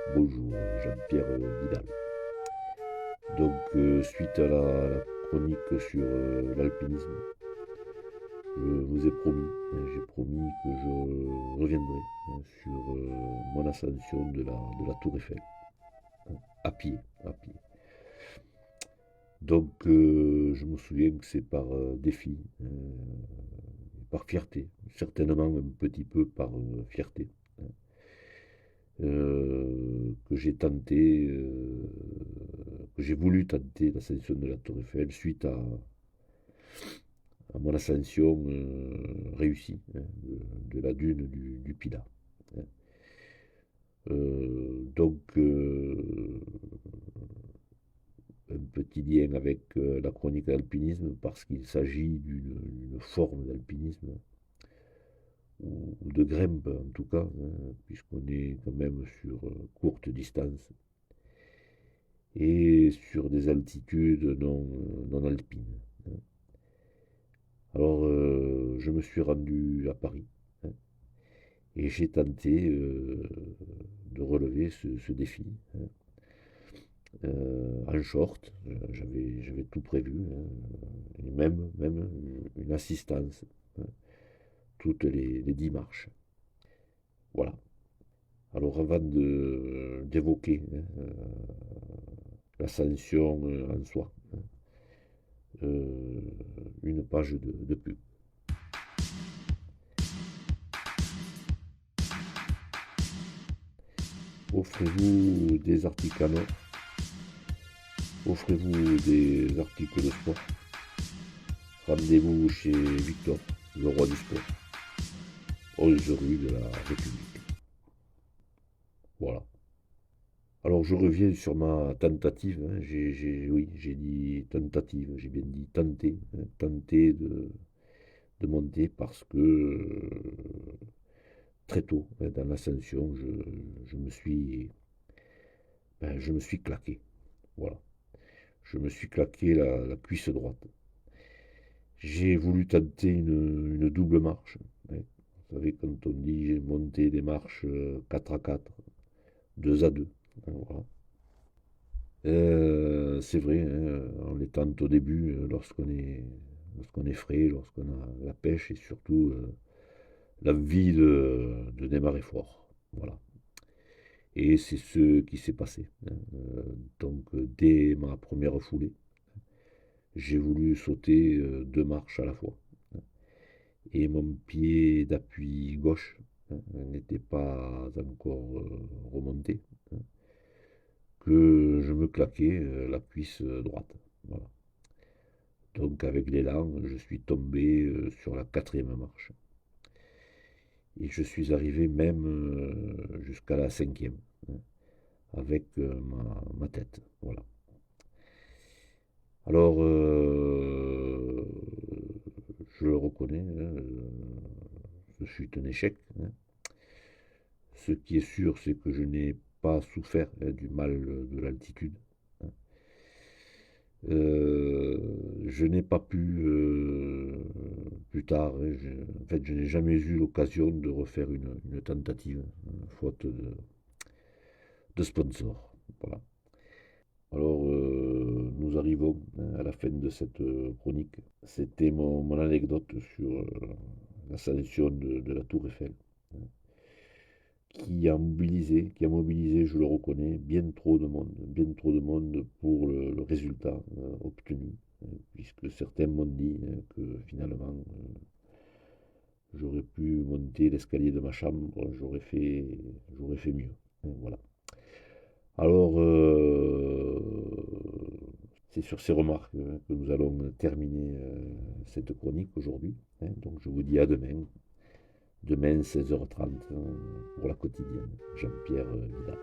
Bonjour, Jean-Pierre Vidal. Donc, suite à la chronique sur l'alpinisme, je vous ai promis, j'ai promis que je reviendrai sur mon ascension de la Tour Eiffel, à pied, à pied. Donc, je me souviens que c'est par défi, par fierté, certainement un petit peu par fierté, que j'ai tenté, que j'ai voulu tenter l'ascension de la Tour Eiffel suite à mon ascension réussie de la dune du Pilat. Hein. Donc, un petit lien avec la chronique d'alpinisme parce qu'il s'agit d'une forme d'alpinisme ou de grimpe en tout cas, hein, puisqu'on est quand même sur courte distance et sur des altitudes non alpines. Hein. Alors, je me suis rendu à Paris, hein, et j'ai tenté de relever ce défi, hein, en short. J'avais tout prévu, hein, et même une assistance, hein, toutes les 10 marches. Voilà. Alors, avant d'évoquer, hein, l'ascension en soi, hein, euh, une page de pub. Offrez-vous des articles en or, offrez-vous des articles de sport. Rendez-vous chez Victor, le roi du sport, 11 rue de la République. Voilà. Alors je reviens sur ma tentative, hein. Oui, j'ai dit tentative, j'ai bien dit tenter, hein, tenter de monter parce que très tôt, hein, dans l'ascension, je me suis claqué. Voilà. Je me suis claqué la cuisse droite. J'ai voulu tenter une double marche, hein. Vous savez, quand on dit monter des marches 4 à 4, 2 à 2, hein, voilà. C'est vrai, hein, on les tente au début, lorsqu'on est frais, lorsqu'on a la pêche et surtout l'envie de démarrer fort. Voilà. Et c'est ce qui s'est passé, hein. Donc, dès ma première foulée, j'ai voulu sauter 2 marches à la fois, hein. Et mon pied d'appui gauche, hein, n'était pas encore remonté, hein, que je me claquais la cuisse droite. Voilà. Donc avec l'élan, je suis tombé sur la quatrième marche. Et je suis arrivé même jusqu'à la cinquième, hein, avec ma tête. Voilà. Alors, je le reconnais, hein, ce fut un échec, hein. Ce qui est sûr, c'est que je n'ai pas souffert, hein, du mal de l'altitude, hein. Je n'ai pas pu, plus tard, hein, en fait, je n'ai jamais eu l'occasion de refaire une tentative, hein, faute de sponsor. Voilà. Alors, nous arrivons, hein, à la fin de cette chronique. C'était mon anecdote sur l'ascension de la Tour Eiffel, hein, qui a mobilisé, je le reconnais, bien trop de monde pour le résultat obtenu, hein, puisque certains m'ont dit, hein, que finalement, j'aurais pu monter l'escalier de ma chambre, j'aurais fait mieux, hein, voilà. Alors, c'est sur ces remarques que nous allons terminer cette chronique aujourd'hui, hein. Donc, je vous dis à demain, 16h30, pour la quotidienne. Jean-Pierre Vidal.